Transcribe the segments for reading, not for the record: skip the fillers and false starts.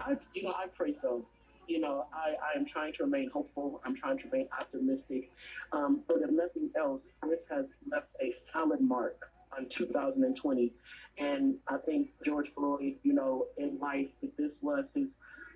I pray so. I am trying to remain hopeful. I'm trying to remain optimistic. But if nothing else, this has left a solid mark on 2020. And I think George Floyd, in life, if this was his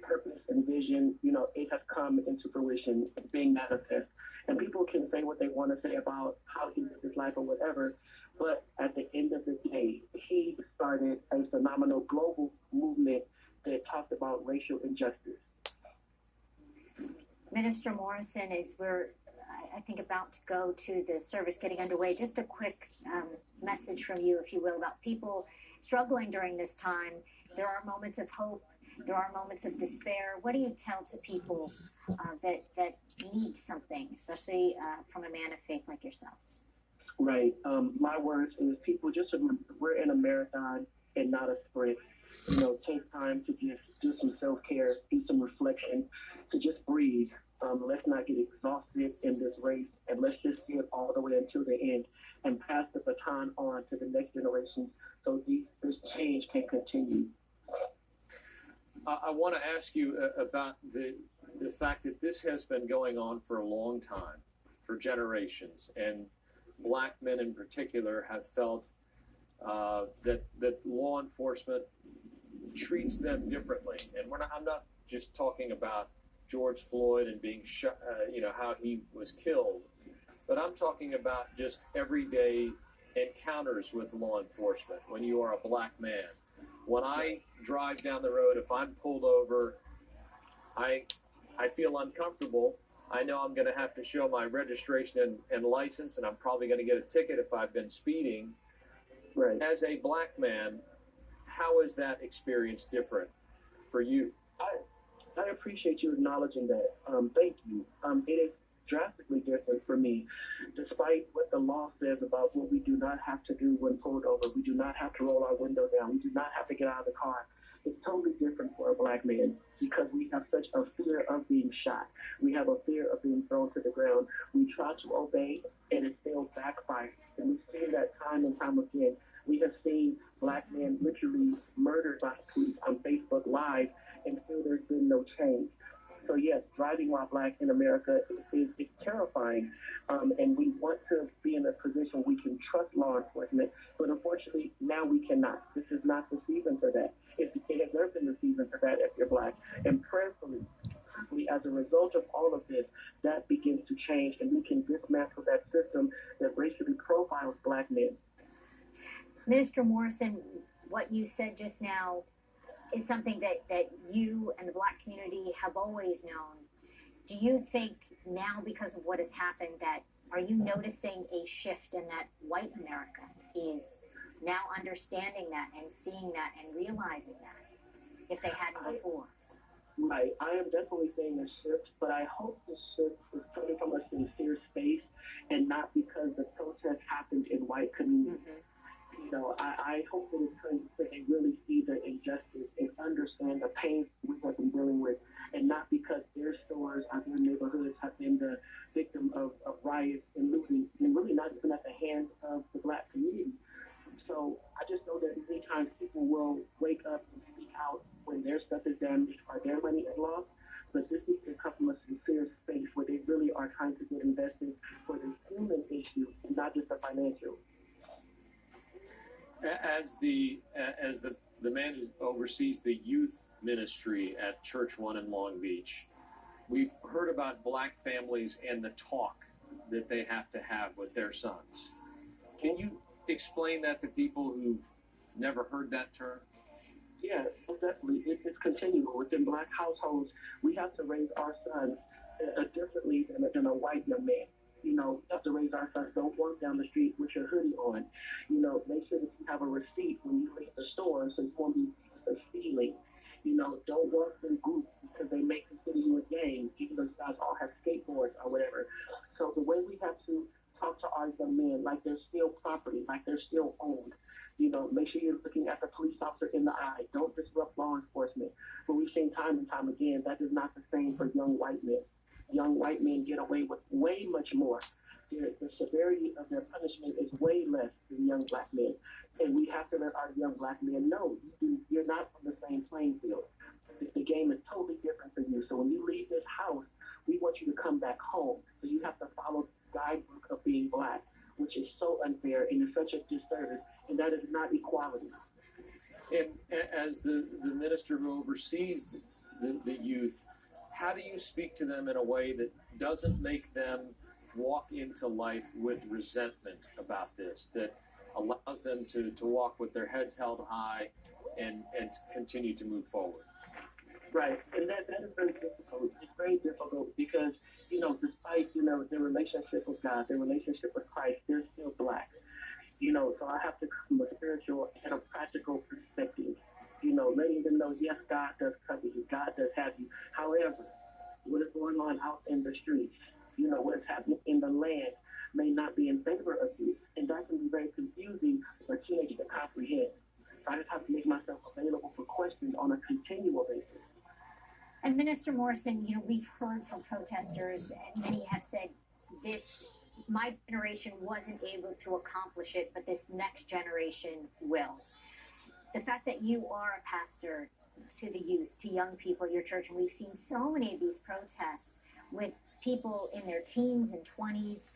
purpose and vision, it has come into fruition, it's being manifest. And people can say what they want to say about how he lived his life or whatever, but at the end of the day, he started a phenomenal global movement that talked about racial injustice. Minister Morrison, as we're, I think, about to go to the service getting underway, just a quick message from you, if you will, about people struggling during this time. There are moments of hope. There are moments of despair. What do you tell to people that need something, especially from a man of faith like yourself? Right. My words is people just remember we're in a marathon and not a sprint. Take time to just do some self-care, do some reflection, to just breathe. Let's not get exhausted in this race, and let's just get all the way until the end and pass the baton on to the next generation so this change can continue. I want to ask you about the fact that this has been going on for a long time, for generations, and black men in particular have felt that law enforcement treats them differently. And I'm not just talking about George Floyd and being shot, how he was killed, but I'm talking about just everyday encounters with law enforcement when you are a black man. When I drive down the road, if I'm pulled over, I feel uncomfortable. I know I'm going to have to show my registration and license, and I'm probably going to get a ticket if I've been speeding. Right. As a black man, how is that experience different for you? I appreciate you acknowledging that. Thank you. It is drastically different for me. Despite what the law says about what we do not have to do when pulled over, we do not have to roll our window down, we do not have to get out of the car. It's totally different for a black man because we have such a fear of being shot. We have a fear of being thrown to the ground. We try to obey, and it still backfires. And we've seen that time and time again. We have seen black men literally murdered by police on Facebook Live, and still there's been no change. So yes, driving while black in America is terrifying, and we want to be in a position we can trust law enforcement, but unfortunately now we cannot. This is not the season for that. It has never been the season for that if you're black. And prayerfully, as a result of all of this, that begins to change, and we can dismantle that system that racially profiles black men. Minister Morrison, what you said just now is something that you and the black community have always known. Do you think now, because of what has happened, that are you noticing a shift in that white America is now understanding that and seeing that and realizing that if they hadn't before? Right. I am definitely seeing a shift, but I hope the shift is coming from a sincere space and not because the protest happened in white communities. Mm-hmm. I hope that it's coming so they really see the injustice and understand the pain we have been dealing with, and not because their stores or their neighborhoods have been the victim of riots and looting, and really not even at the hands of the black community. So I just know that many times people will wake up and speak out when their stuff is damaged or their money is lost, but this needs to come from a sincere space where they really are trying to get invested for the human issue and not just the financial. As the man who oversees the youth ministry at Church One in Long Beach, we've heard about black families and the talk that they have to have with their sons. Can you explain that to people who've never heard that term? Yeah, definitely. It's continual. Within black households, we have to raise our sons differently than a white young man. You have to raise our sons. Don't walk down the street with your hoodie on. Make sure that you have a receipt when you leave the store so you won't be stealing. Don't walk in groups because they may consider you a gang, even though you guys all have skateboards or whatever. So the way we have to talk to our young men like they're still property, like they're still owned. Make sure you're looking at the police officer in the eye. Don't disrupt law enforcement. But we've seen time and time again that is not the same for young white men. Young white men get away with way much more. The severity of their punishment is way less than young black men. And we have to let our young black men know you're not on the same playing field. The game home. So you have to follow the guidebook of being black, which is so unfair and is such a disservice, and that is not equality. And as the minister who oversees the youth, how do you speak to them in a way that doesn't make them walk into life with resentment about this, that allows them to walk with their heads held high and to continue to move forward? Right, and that is very difficult. It's very difficult because, despite, their relationship with God, their relationship with Christ, they're still black. So I have to come from a spiritual and a practical perspective, letting them know, yes, God does cover you, God does have you. However, what is going on out in the streets, what is happening in the land may not be in favor of you. And that can be very confusing for teenagers to comprehend. So I just have to make myself available for questions on a continual basis. And Minister Morrison, we've heard from protesters, and many have said my generation wasn't able to accomplish it, but this next generation will. The fact that you are a pastor to the youth, to young people at your church, and we've seen so many of these protests with people in their teens and 20s,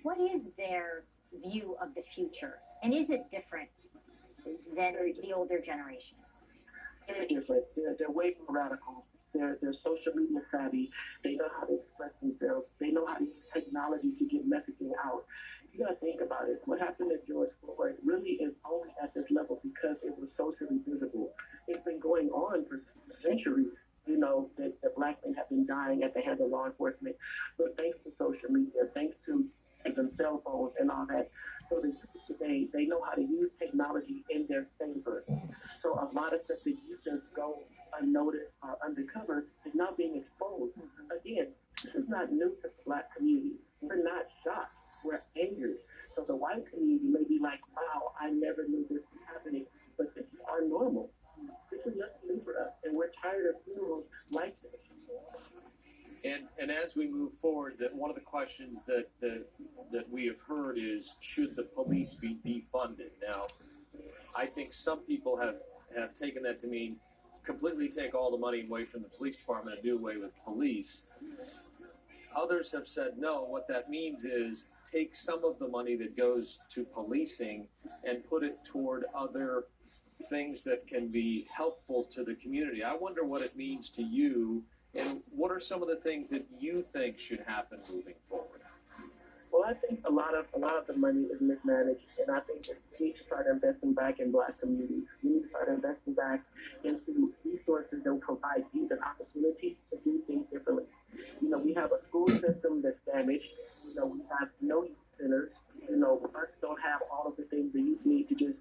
what is their view of the future? And is it different than the older generation? Very different. They're way more radical. They're social media savvy. They know how to express themselves. They know how to use technology to get messaging out. You got to think about it. What happened to George Floyd really is only at this level because it was socially visible. It's been going on for centuries, that black men have been dying at the hands of law enforcement. But thanks to social media, thanks to even cell phones and all that, so the youth today, they know how to use technology in their favor. So a lot of stuff that used to go unnoticed or undercover is now being exposed. Again, this is not new to the black community. We're not shocked. We're angered. So the white community may be like, wow, I never knew this was happening. But this is our normal. This is nothing new for us. And we're tired of funerals like this. And as we move forward, that one of the questions that we have heard is, should the police be defunded? Now, I think some people have taken that to mean completely take all the money away from the police department and do away with police. Others have said, no, what that means is take some of the money that goes to policing and put it toward other things that can be helpful to the community. I wonder what it means to you, and what are some of the things that you think should happen moving forward? Well, I think a lot of the money is mismanaged, and I think that we need to start investing back in black communities. We need to start investing back into resources that will provide youth an opportunity to do things differently. We have a school system that's damaged. We have no youth centers. Us don't have all of the things the youth need to just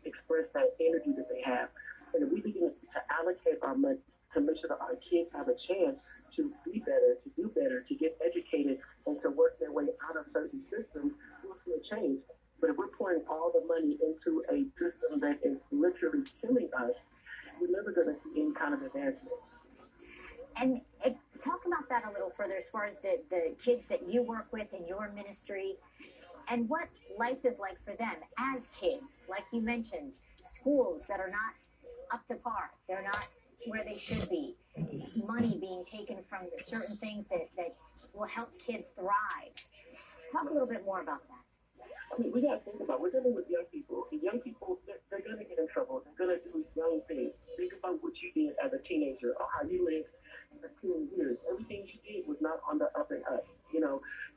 express that energy that they have. And if we begin to allocate our money to make sure that our kids have a chance to be better, to do better, to get educated, and to work their way out of certain systems, we'll see a change. But if we're pouring all the money into a system that is literally killing us, we're never going to see any kind of advancement. And talk about that a little further as far as the kids that you work with in your ministry and what life is like for them as kids. Like you mentioned, schools that are not up to par. They're not where they should be. Money being taken from certain things that will help kids thrive. Talk a little bit more about that. I mean, we got to think about, we're dealing with young people. And young people, they're going to get in trouble. They're going to do young things. Think about what you did as a teenager or how you lived for 10 years. Everything you did was not on the up and up,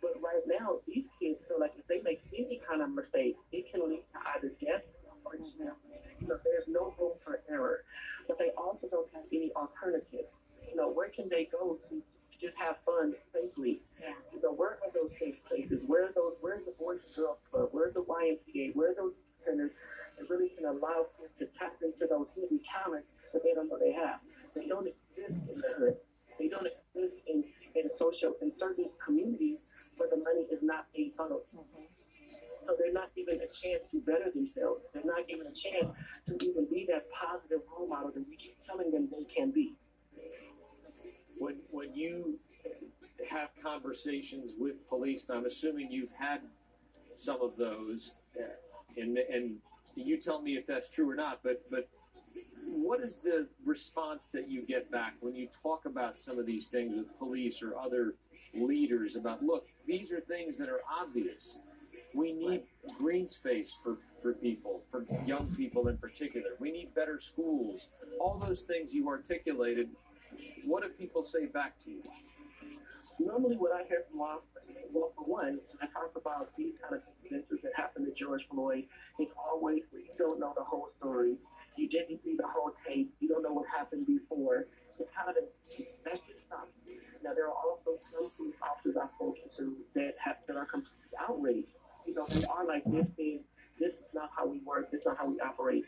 But right now, these kids feel like if they make any kind of mistake, it can lead to either death or jail. There's no room for error. But they also don't have any alternatives. Where can they go to just have fun safely? Yeah. Where are those safe places? Where's the Boys and Girls Club? Where's the YMCA? Where are those centers that really can allow kids to tap into those hidden talents that they don't know they have? They don't exist in the hood. They don't exist in certain communities where the money is not being funneled. Mm-hmm. So they're not given a chance to better themselves. They're not given a chance to even be that positive role model that we keep telling them they can be. When you have conversations with police, and I'm assuming you've had some of those, and you tell me if that's true or not, but What is the response that you get back when you talk about some of these things with police or other leaders about, look, these are things that are obvious. We need green space for people, for young people in particular. We need better schools. All those things you articulated, what do people say back to you? Normally what I hear from law enforcement, well, for one, I talk about these kind of incidents that happened to George Floyd. It's always, you don't know the whole story. You didn't see the whole tape. You don't know what happened before. It's kind of that's just something. Now, there are also some police officers I've spoken to that are completely outraged. They are like, this is not how we work. This is not how we operate.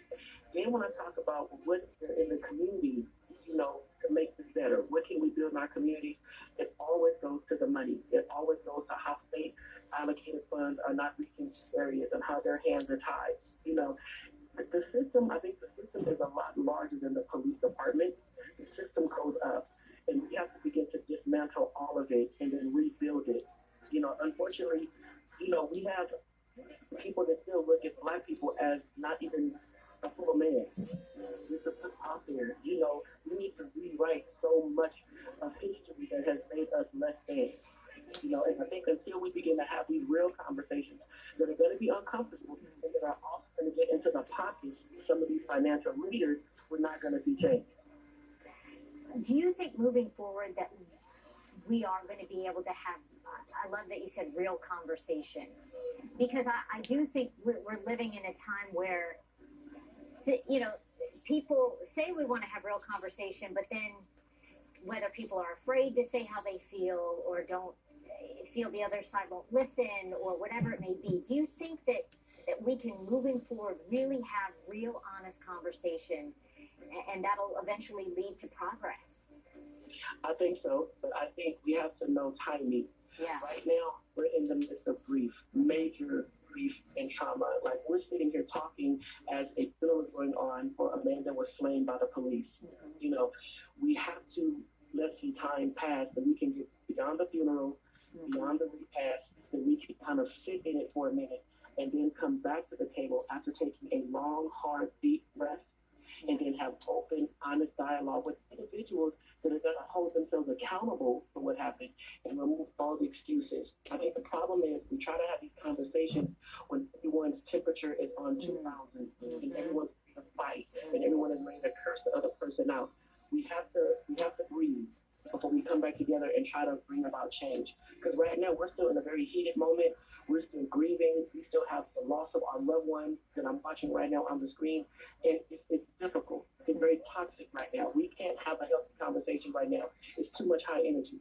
Then when I talk about what's in the community, to make this better, what can we build in our community? It always goes to the money. It always goes to how state allocated funds are not reaching areas and how their hands are tied. The system, I think the system is a lot larger than the police department. The system goes up, and we have to begin to dismantle all of it and then rebuild it. Unfortunately, we have people that still look at Black people as not even a full man. It's a put out there. We need to rewrite so much of history that has made us less than. And I think until we begin to have these real conversations that are going to be uncomfortable and that are also going to get into the pockets of some of these financial leaders, we're not going to see change. Do you think moving forward that we are going to be able to have, I love that you said real conversation, because I do think we're living in a time where, people say we want to have real conversation, but then whether people are afraid to say how they feel or don't feel the other side won't listen or whatever it may be. Do you think that we can, moving forward, really have real, honest conversation and that'll eventually lead to progress? I think so, but I think we have to know timing. Yeah. Right now, we're in the midst of grief, major grief and trauma. Like, we're sitting here talking as a funeral is going on for a man that was slain by the police. We have to let some time pass and we can get beyond the funeral, beyond the repast, and we can kind of sit in it for a minute and then come back to the table after taking a long, hard, deep breath and then have open, honest dialogue with individuals that are going to hold themselves accountable for what happened and remove all the excuses. I think the problem is we try to have these conversations when everyone's temperature is on 2,000 and everyone's in a fight and everyone is ready to curse the other person out. We have to breathe before we come back together and try to bring about change. Because right now we're still in a very heated moment. We're still grieving. We still have the loss of our loved one that I'm watching right now on the screen. And it's difficult. It's very toxic right now. We can't have a healthy conversation right now. It's too much high energy.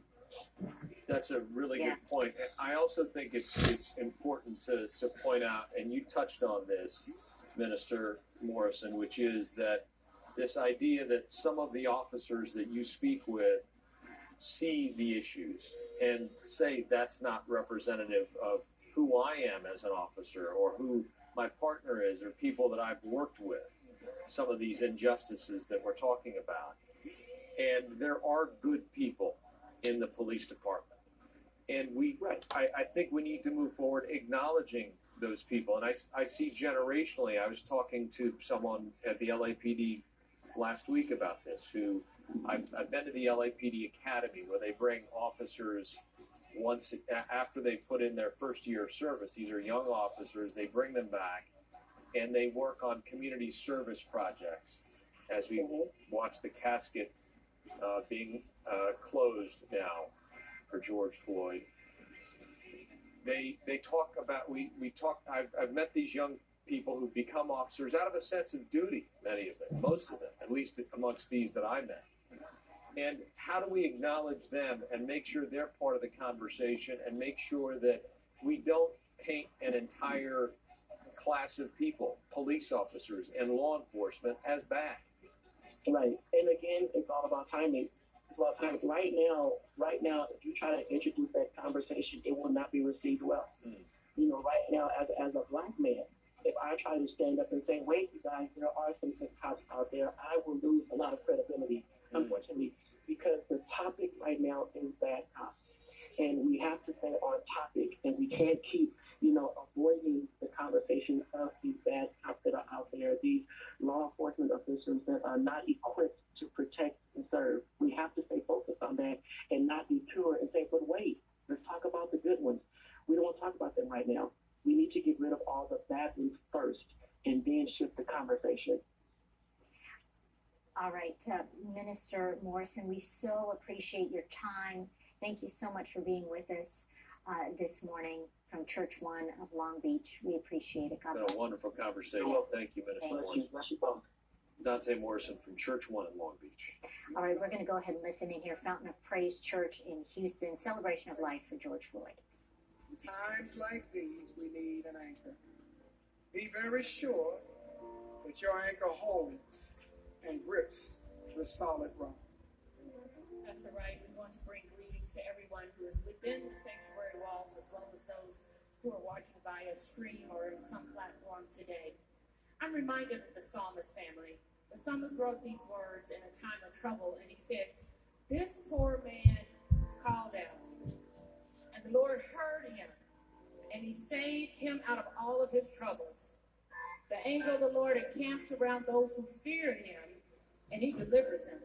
That's a really good point. I also think it's important to point out, and you touched on this, Minister Morrison, which is that this idea that some of the officers that you speak with see the issues and say that's not representative of who I am as an officer or who my partner is or people that I've worked with, some of these injustices that we're talking about. And there are good people in the police department. And I think we need to move forward acknowledging those people. And I see generationally, I was talking to someone at the LAPD last week about this, who I've been to the LAPD Academy where they bring officers once after they put in their first year of service. These are young officers. They bring them back and they work on community service projects as we watch the casket being closed now for George Floyd. They talk about, I've met these young people who've become officers out of a sense of duty, many of them, most of them, at least amongst these that I met. And how do we acknowledge them and make sure they're part of the conversation and make sure that we don't paint an entire class of people, police officers and law enforcement, as bad? Right. And again, it's all about timing. Well, right now, if you try to introduce that conversation, it will not be received well. Right now, as a Black man, if I try to stand up and say, wait, you guys, there are some good cops out there, I will lose a lot of credibility, unfortunately, because the topic right now is bad cops. And we have to stay on topic, and we can't keep, avoiding the conversation of these bad cops that are out there, these law enforcement officials that Minister Morrison. We so appreciate your time. Thank you so much for being with us this morning from Church One of Long Beach. We appreciate it. God bless. Been a wonderful conversation. Thank you, Minister Morrison. Dante Morrison from Church One in Long Beach. All right, we're going to go ahead and listen in here. Fountain of Praise Church in Houston, celebration of life for George Floyd. Times like these, we need an anchor. Be very sure that your anchor holds and grips the solid rock. Pastor Wright, we want to bring greetings to everyone who is within the sanctuary walls as well as those who are watching via stream or in some platform today. I'm reminded of the psalmist family. The psalmist wrote these words in a time of trouble, and he said, "This poor man called out, and the Lord heard him, and he saved him out of all of his troubles. The angel of the Lord encamps around those who fear him, and he delivers him."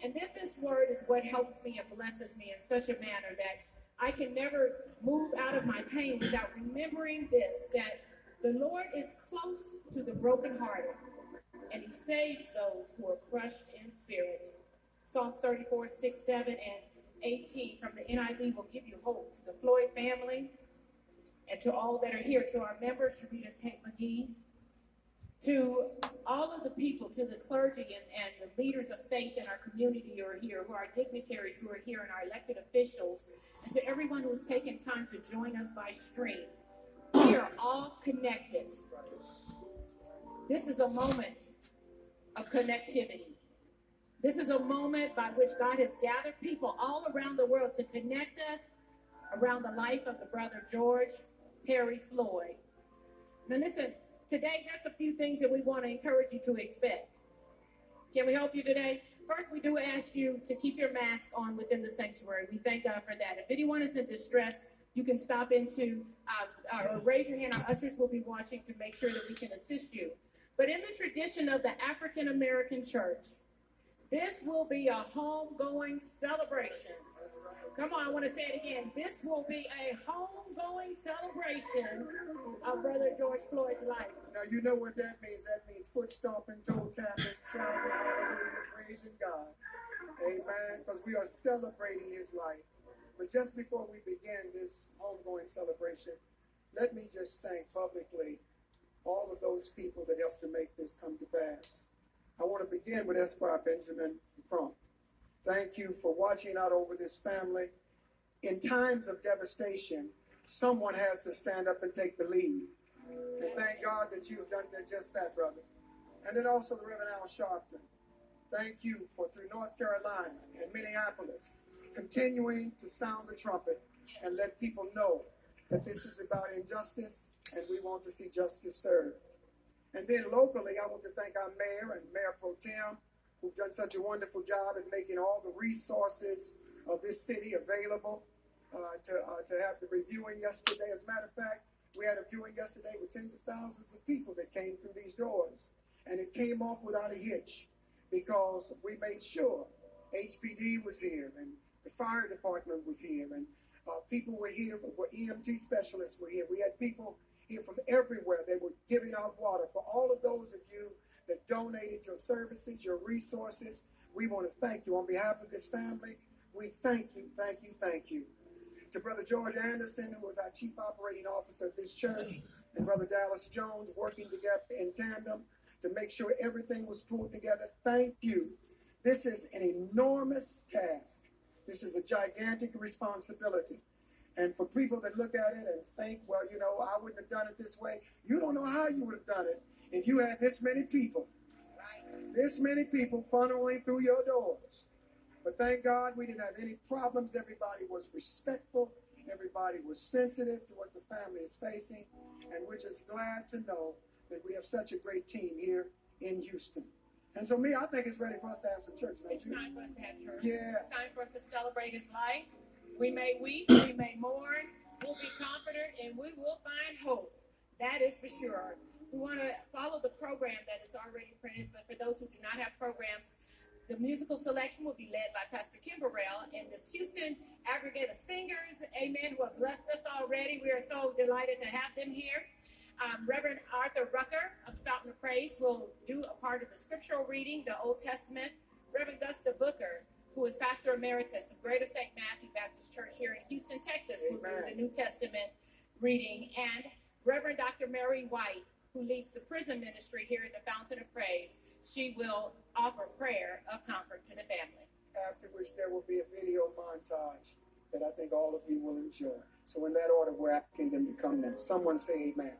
And then this word is what helps me and blesses me in such a manner that I can never move out of my pain without remembering this, that the Lord is close to the brokenhearted, and he saves those who are crushed in spirit. Psalms 34, 6, 7, and 18 from the NIV will give you hope. To the Floyd family and to all that are here, to our members, Sharita Tate McGee, to all of the people, to the clergy and the leaders of faith in our community who are here, who are dignitaries who are here, and our elected officials, and to everyone who has taken time to join us by stream. We are all connected. This is a moment of connectivity. This is a moment by which God has gathered people all around the world to connect us around the life of the brother George Perry Floyd. Now listen, today there's a few things that we want to encourage you to expect. Can we help you today? First, we do ask you to keep your mask on within the sanctuary. We thank God for that. If anyone is in distress, you can stop into or raise your hand. Our ushers will be watching to make sure that we can assist you. But in the tradition of the African American church, this will be a homegoing celebration. Come on, I want to say it again. This will be a homegoing celebration of Brother George Floyd's life. Now, you know what that means. That means foot stomping, toe tapping, shouting, hallelujah, praising God. Amen. Because we are celebrating his life. But just before we begin this homegoing celebration, let me just thank publicly all of those people that helped to make this come to pass. I want to begin with Esquire Benjamin Crump. Thank you for watching out over this family. In times of devastation, someone has to stand up and take the lead. And thank God that you've done just that, brother. And then also the Reverend Al Sharpton. Thank you for, through North Carolina and Minneapolis, continuing to sound the trumpet and let people know that this is about injustice and we want to see justice served. And then locally, I want to thank our mayor and Mayor Pro Tem, who've done such a wonderful job in making all the resources of this city available to have the reviewing yesterday. As a matter of fact, we had a viewing yesterday with tens of thousands of people that came through these doors. And it came off without a hitch because we made sure HPD was here and the fire department was here and people were here, EMT specialists were here. We had people here from everywhere. They were giving out water. For all of those of you that donated your services, your resources, we want to thank you. On behalf of this family, we thank you, thank you, thank you. To Brother George Anderson, who was our chief operating officer of this church, and Brother Dallas Jones, working together in tandem to make sure everything was pulled together. Thank you. This is an enormous task. This is a gigantic responsibility. And for people that look at it and think, well, you know, I wouldn't have done it this way. You don't know how you would have done it if you had this many people. This many people funneling through your doors. But thank God we didn't have any problems. Everybody was respectful. Everybody was sensitive to what the family is facing. And we're just glad to know that we have such a great team here in Houston. And so I think it's ready for us to have some church. It's time for us to have church. Yeah. It's time for us to celebrate his life. We may weep, we may mourn, we'll be comforted, and we will find hope. That is for sure. We want to follow the program that is already printed, but for those who do not have programs, the musical selection will be led by Pastor Kim Burrell and this Houston aggregate of singers, amen, who have blessed us already. We are so delighted to have them here. Reverend Arthur Rucker of Fountain of Praise will do a part of the scriptural reading, the Old Testament Reverend Gusta Booker, who is Pastor Emeritus of Greater St. Matthew Baptist Church here in Houston, Texas, will do the New Testament reading, and Reverend Dr. Mary White, who leads the prison ministry here at the Fountain of Praise. She will offer prayer of comfort to the family. After which there will be a video montage that I think all of you will enjoy. So in that order, we're asking them to come now. Someone say amen.